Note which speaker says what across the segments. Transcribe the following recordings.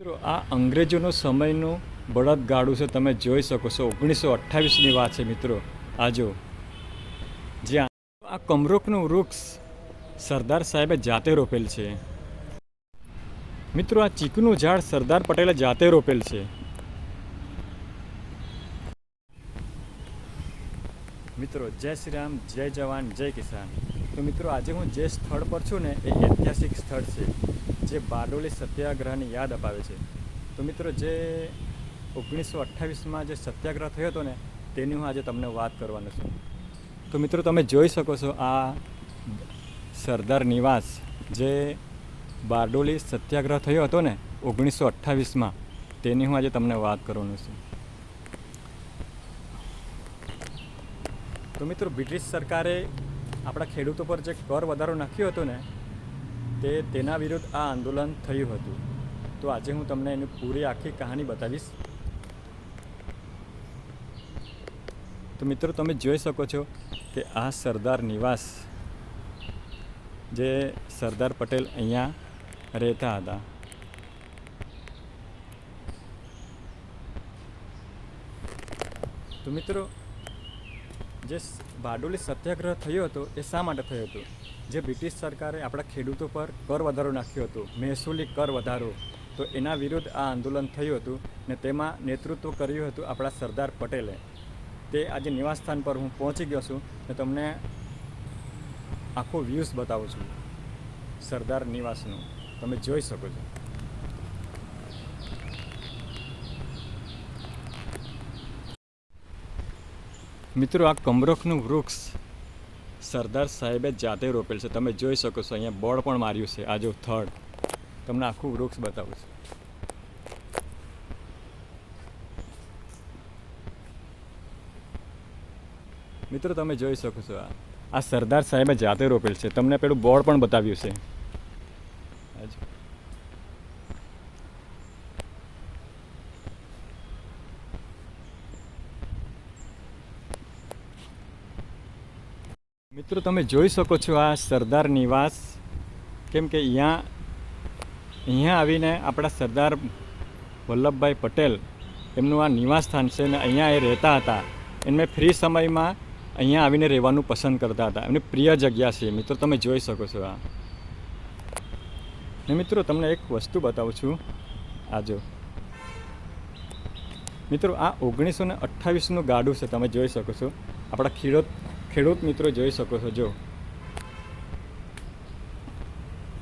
Speaker 1: મિત્રો આ અંગ્રેજોનો સમયનું બળદગાડું છે, તમે જોઈ શકો છો. 1928ની વાત છે મિત્રો. આ જો જ્યાં આ કમરોકનું વૃક્ષ સરદાર સાહેબે જાતે રોપેલ છે મિત્રો. આ ચીકુનું ઝાડ સરદાર પટેલે જાતે રોપેલ છે મિત્રો. જય શ્રી રામ, જય જવાન, જય કિસાન. તો મિત્રો આજે હું જે સ્થળ પર છું ને એ ઐતિહાસિક સ્થળ છે જે બારડોલી સત્યાગ્રહની યાદ અપાવે છે. તો મિત્રો જે 1928માં જે સત્યાગ્રહ થયો હતો ને તેની હું આજે તમને વાત કરવાનો છું. તો મિત્રો તમે જોઈ શકો છો આ સરદાર નિવાસ જે બારડોલી સત્યાગ્રહ થયો હતો ને 1928માં તેની હું આજે તમને વાત કરવાનો છું. તો મિત્રો બ્રિટિશ સરકારે આપણા ખેડૂતો પર જે કર વધારો નાખ્યો હતો ને તેના વિરુદ્ધ આ આંદોલન થયું હતું. તો આજે હું તમને એની પૂરી આખી કહાની બતાવીશ. તો મિત્રો તમે જોઈ શકો છો કે આ સરદાર નિવાસ જે સરદાર પટેલ અહીંયા રહેતા હતા. તો મિત્રો જે બારડોલી સત્યાગ્રહ થયો હતો એ શા માટે થયો હતો? જે બ્રિટિશ સરકારે આપણા ખેડૂતો પર કર વધારો નાખ્યો હતો, મહેસૂલી કર વધારો, તો એના વિરુદ્ધ આ આંદોલન થયું હતું ને તેમાં નેતૃત્વ કર્યું હતું આપણા સરદાર પટેલે. તે આજે નિવાસસ્થાન પર હું પહોંચી ગયો છું ને તમને આખો વ્યૂઝ બતાવું છું સરદાર નિવાસનું. તમે જોઈ શકો છો. મિત્રો આ કમરોખનું વૃક્ષ સરદાર સાહેબે જાતે રોપેલ છે. તમે જોઈ શકો છો. અહીંયા બોર્ડ પણ માર્યું છે. આ જો થડ તમને આખું વૃક્ષ બતાવું છું. મિત્રો તમે જોઈ શકો છો આ સરદાર સાહેબે જાતે રોપેલ છે. તમને પેલું બોર્ડ પણ બતાવ્યું છે. મિત્રો તમે જોઈ શકો છો આ સરદાર નિવાસ. કેમ કે અહીંયા આવીને આપણા સરદાર વલ્લભભાઈ પટેલ એમનું આ નિવાસ સ્થાન છે ને અહીંયા એ રહેતા હતા. એમને ફ્રી સમયમાં અહીંયા આવીને રહેવાનું પસંદ કરતા હતા. એમની પ્રિય જગ્યા છે મિત્રો. તમે જોઈ શકો છો આ. ને મિત્રો તમને એક વસ્તુ બતાવું છું. આ જો મિત્રો આ 1928નું ગાડું છે. તમે જોઈ શકો છો. આપણા ખેડૂત મિત્રો જોઈ શકો છો. જો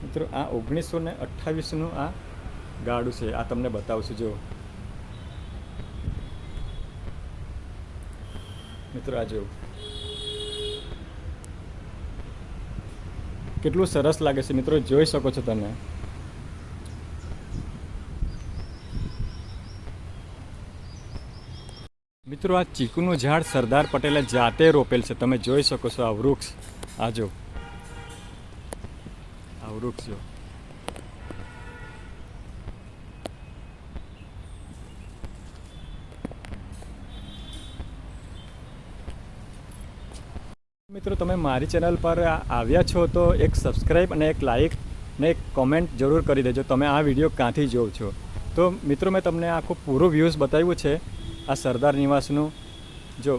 Speaker 1: મિત્રો આ 1928નું આ ગાડું છે. આ તમને બતાવું છું. જો મિત્રો આ જો કેટલું સરસ લાગે છે મિત્રો. જોઈ શકો છો તમે. મિત્રો આ ચીકુનું ઝાડ સરદાર પટેલે જાતે રોપેલ છે. તમે જોઈ શકો છો આ વૃક્ષ. આ જો આ વૃક્ષ જો મિત્રો તમે મારી ચેનલ પર આવ્યા છો તો એક સબસ્ક્રાઈબ અને એક લાઈક ને એક કોમેન્ટ જરૂર કરી દેજો. તમે આ વિડીયો ક્યાંથી જોવો છો? તો મિત્રો મેં તમને આખું પૂરું વ્યૂઝ બતાવ્યું છે આ સરદાર નિવાસનું. જો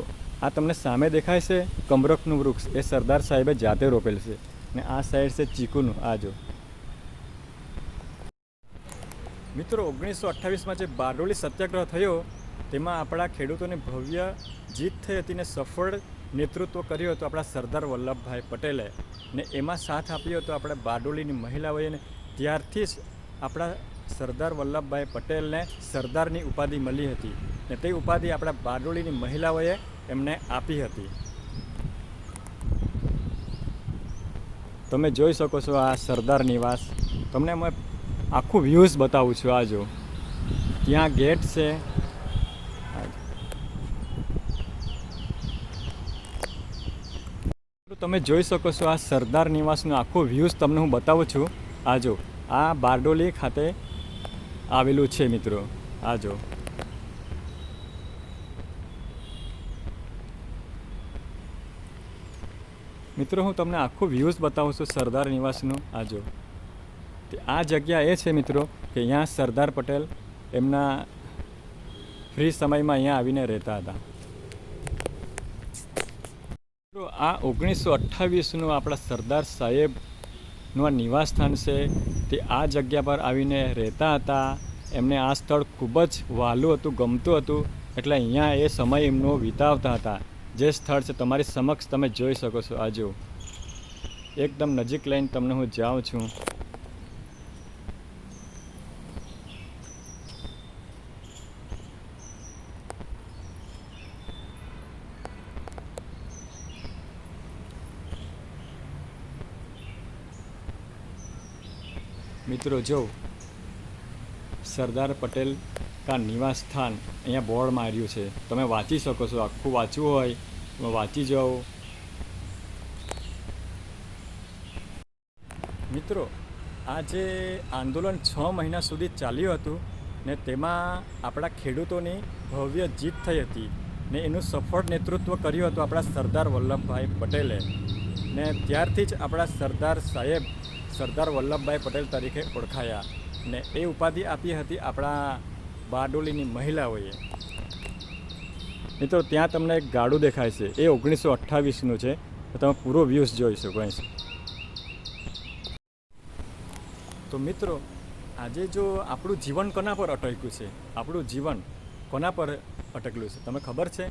Speaker 1: આ તમને સામે દેખાય છે કમરકનું વૃક્ષ, એ સરદાર સાહેબે જાતે રોપેલ છે. ને આ સાઈડ છે ચીકુનું. આ જો મિત્રો 1928માં જે બારડોલી સત્યાગ્રહ થયો તેમાં આપણા ખેડૂતોની ભવ્ય જીત થઈ હતી ને સફળ નેતૃત્વ કર્યું હતું આપણા સરદાર વલ્લભભાઈ પટેલે. ને એમાં સાથ આપ્યો હતો આપણે બારડોલીની મહિલાઓએ. ને ત્યારથી જ આપણા સરદાર વલ્લભભાઈ પટેલને સરદારની ઉપાધિ મળી હતી. ને તે ઉપાધિ આપણા બારડોલીની મહિલાઓએ એમને આપી હતી. તમે જોઈ શકો છો આ સરદાર નિવાસ. તમને અમે આખું વ્યૂઝ બતાવું છું. આ જો ત્યાં ગેટ છે. તમે જોઈ શકો છો આ સરદાર નિવાસનો આખો વ્યૂઝ તમને હું બતાવું છું. આ જો આ બારડોલી ખાતે આવેલું છે મિત્રો. આ જો મિત્રો હું તમને આખું વ્યૂઝ બતાવું છું સરદાર નિવાસનું. આ જો આ જગ્યા એ છે મિત્રો કે અહીંયા સરદાર પટેલ એમના ફ્રી સમયમાં અહીંયા આવીને રહેતા હતા. તો આ 1928નું આપણા સરદાર સાહેબનું આ નિવાસસ્થાન છે. તે આ જગ્યા પર આવીને રહેતા હતા. એમને આ સ્થળ ખૂબ જ વહાલું હતું, ગમતું હતું, એટલે અહીંયા એ સમય એમનો વિતાવતા હતા. જે સ્થળ છે તમારી સમક્ષ તમે જોઈ શકો છો. આ જો એકદમ નજીક લઈને તમને હું જાઉં છું. મિત્રો જો સરદાર પટેલ કા નિવાસ સ્થાન અહીંયા બોર્ડ માર્યું છે. તમે વાંચી શકો છો. આખું વાંચવું હોય તમે વાંચી જાઓ. મિત્રો આ જે આંદોલન 6 મહિના સુધી ચાલ્યું હતું ને તેમાં આપણા ખેડૂતોની ભવ્ય જીત થઈ હતી ને એનું સફળ નેતૃત્વ કર્યું હતું આપણા સરદાર વલ્લભભાઈ પટેલે. ને ત્યારથી જ આપણા સરદાર સાહેબ સરદાર વલ્લભભાઈ પટેલ તરીકે ઓળખાયા ને એ ઉપાધિ આપી હતી આપણા બારડોલીની મહિલાઓએ. મિત્રો ત્યાં તમને એક ગાડું દેખાય છે, એ 1928નું છે. તો તમે પૂરો વ્યૂઝ જોઈ શકો છો. તો મિત્રો આજે જો આપણું જીવન કોના પર અટક્યું છે, આપણું જીવન કોના પર અટકેલું છે તમને ખબર છે?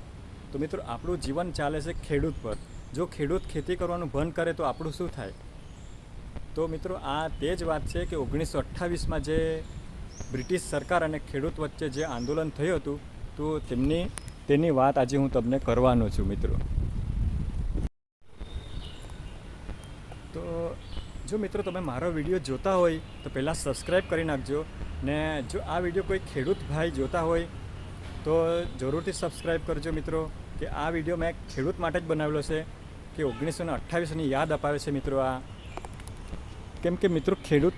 Speaker 1: તો મિત્રો આપણું જીવન ચાલે છે ખેડૂત પર. જો ખેડૂત ખેતી કરવાનું બંધ કરે તો આપણું શું થાય? તો મિત્રો આ તે જ વાત છે કે 1928માં જે બ્રિટિશ સરકાર અને ખેડૂત વચ્ચે જે આંદોલન થયું હતું તો તેની વાત આજે હું તમને કરવાનો છું મિત્રો. તો જો મિત્રો તમે મારો વિડીયો જોતા હોય તો પહેલાં સબસ્ક્રાઈબ કરી નાખજો ને જો આ વિડીયો કોઈ ખેડૂત ભાઈ જોતા હોય તો જરૂરથી સબસ્ક્રાઈબ કરજો મિત્રો. કે આ વિડીયો મેં ખેડૂત માટે જ બનાવેલો છે કે 1928ની યાદ અપાવે છે મિત્રો આ. કેમ કે મિત્રો ખેડૂત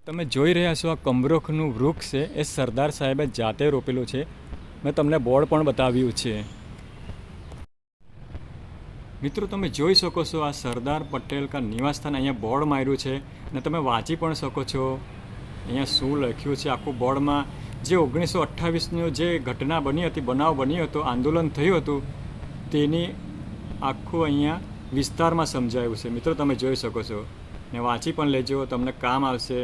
Speaker 1: તમે જોઈ રહ્યા છો આ કમરોખનું વૃક્ષ છે એ સરદાર સાહેબે જાતે રોપેલું છે. મેં તમને બોર્ડ પણ બતાવ્યું છે. મિત્રો તમે જોઈ શકો છો આ સરદાર પટેલ કા નિવાસસ્થાન અહીંયા બોર્ડ માર્યું છે અને તમે વાંચી પણ શકો છો અહીંયા શું લખ્યું છે આખું બોર્ડમાં. જે 1928ની જે ઘટના બની હતી, બનાવ બન્યો હતો, આંદોલન થયું હતું તેની આખું અહીંયા વિસ્તારમાં સમજાયું છે. મિત્રો તમે જોઈ શકો છો ને વાંચી પણ લેજો, તમને કામ આવશે.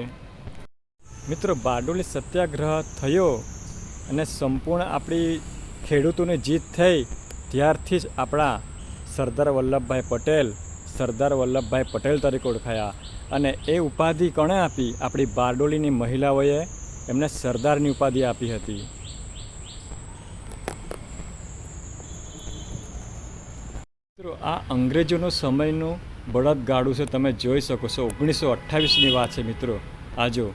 Speaker 1: મિત્રો બારડોલી સત્યાગ્રહ થયો અને સંપૂર્ણ આપણી ખેડૂતોની જીત થઈ ત્યારથી જ આપણા સરદાર વલ્લભભાઈ પટેલ તરીકે ઓળખાયા. અને એ ઉપાધિ કોણે આપી? આપણી બારડોલીની મહિલાઓએ એમને સરદારની ઉપાધિ આપી હતી. મિત્રો આ અંગ્રેજોનો સમયનું બળદગાડું છે, તમે જોઈ શકો છો. 1928ની વાત છે મિત્રો. આ જો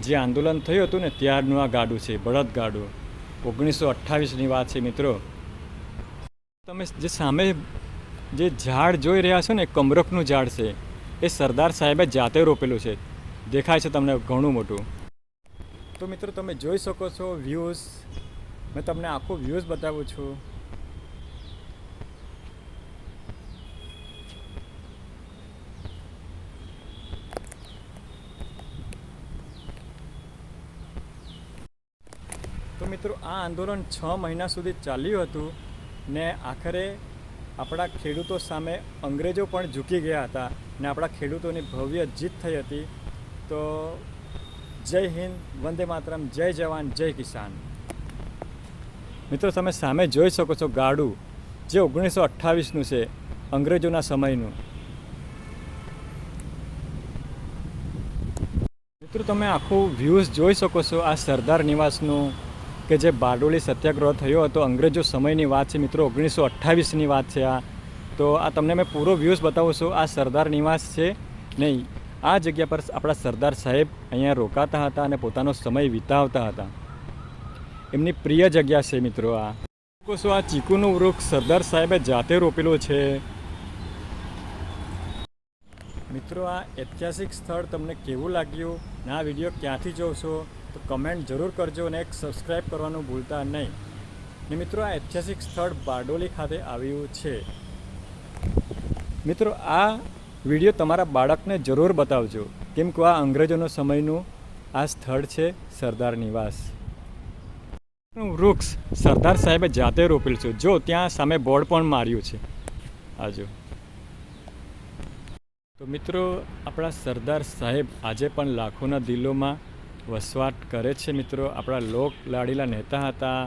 Speaker 1: જે આંદોલન થયું હતું ને ત્યારનું આ ગાડું છે, બળદગાડું. 1928ની વાત છે મિત્રો. તમે જે સામે જે ઝાડ જોઈ રહ્યા છો ને કમરખનું ઝાડ છે એ સરદાર સાહેબે જાતે રોપેલું છે. દેખાય છે તમને ઘણું મોટું. તો મિત્રો તમે જોઈ શકો છો વ્યૂઝ. મેં તમને આખું વ્યૂઝ બતાવું છું. તો મિત્રો આ આંદોલન 6 મહિના સુધી ચાલ્યું હતું ને આખરે આપણા ખેડૂતો સામે અંગ્રેજો પણ ઝૂકી ગયા હતા ને આપણા ખેડૂતોની ભવ્ય જીત થઈ હતી. તો જય હિન્દ, વંદે માતરમ, જય જવાન, જય કિસાન. મિત્રો તમે સામે જોઈ શકો છો ગાડું જે 1928નું છે, અંગ્રેજોના સમયનું. મિત્રો તમે આખું વ્યૂઝ જોઈ શકો છો આ સરદાર નિવાસનું કે જે બારડોલી સત્યાગ્રહ થયો હતો અંગ્રેજો સમયની વાત છે મિત્રો. 1928ની વાત છે આ. તો આ તમને મેં પૂરો વ્યૂઝ બતાવું છું. આ સરદાર નિવાસ છે નહીં, આ જગ્યા પર આપણા સરદાર સાહેબ અહીંયા રોકાતા હતા અને પોતાનો સમય વિતાવતા હતા. એમની પ્રિય જગ્યા છે મિત્રો. આ શું આ ચીકુનું વૃક્ષ સરદાર સાહેબે જાતે રોપેલું છે. મિત્રો આ ઐતિહાસિક સ્થળ તમને કેવું લાગ્યું ને આ વિડીયો ક્યાંથી જોશો તો કમેન્ટ જરૂર કરજો અને એક સબસ્ક્રાઈબ કરવાનું ભૂલતા નહીં. ને મિત્રો આ ઐતિહાસિક સ્થળ બારડોલી ખાતે આવ્યું છે. મિત્રો આ વિડીયો તમારા બાળકને જરૂર બતાવજો, કેમ કે આ અંગ્રેજોનો સમયનું આ સ્થળ છે સરદાર નિવાસ. વૃક્ષ સરદાર સાહેબે જાતે રોપેલું છે. જો ત્યાં સામે બોર્ડ પણ માર્યું છે. આજો તો મિત્રો, આપણા સરદાર સાહેબ આજે પણ લાખોના દિલોમાં વસવાટ કરે છે. મિત્રો, આપણા લોક લાડીલા નેતા હતા.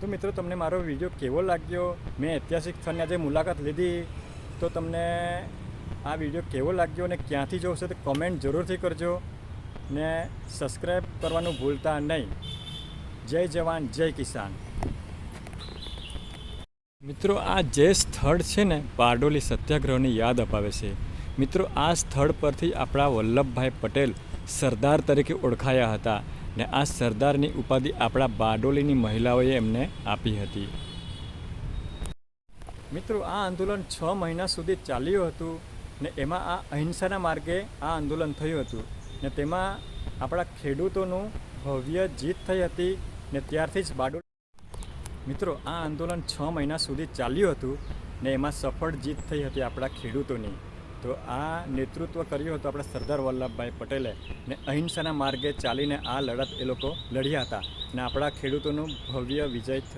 Speaker 1: તો મિત્રો, તમને મારો વિડીયો કેવો લાગ્યો? મેં ઐતિહાસિક સ્થળની આજે મુલાકાત લીધી, તો તમને આ વિડીયો કેવો લાગ્યો અને ક્યાંથી જોશો તો કમેન્ટ જરૂરથી કરજો ને સબસ્ક્રાઈબ કરવાનું ભૂલતા નહીં. જય જવાન જય કિસાન. મિત્રો, આ જે સ્થળ છે ને, બારડોલી સત્યાગ્રહની યાદ અપાવે છે. મિત્રો, આ સ્થળ પરથી આપણા વલ્લભભાઈ પટેલ સરદાર તરીકે ઓળખાયા હતા ને આ સરદારની ઉપાધિ આપણા બારડોલીની મહિલાઓએ એમને આપી હતી. મિત્રો, આ આંદોલન 6 મહિના સુધી ચાલ્યું હતું ને એમાં આ અહિંસાના માર્ગે આ આંદોલન થયું હતું ને તેમાં આપણા ખેડૂતોનું ભવ્ય જીત થઈ હતી ને ત્યારથી જ બારડોલી. મિત્રો, આ આંદોલન 6 મહિના સુધી ચાલ્યું હતું ને એમાં સફળ જીત થઈ હતી આપણા ખેડૂતોની. તો આ નેતૃત્વ કર્યું હતું આપણા સરદાર વલ્લભભાઈ પટેલે ને અહિંસાના માર્ગે ચાલીને આ લડત એ લોકો લડ્યા હતા ને આપણા ખેડૂતોનું ભવ્ય વિજય થયો.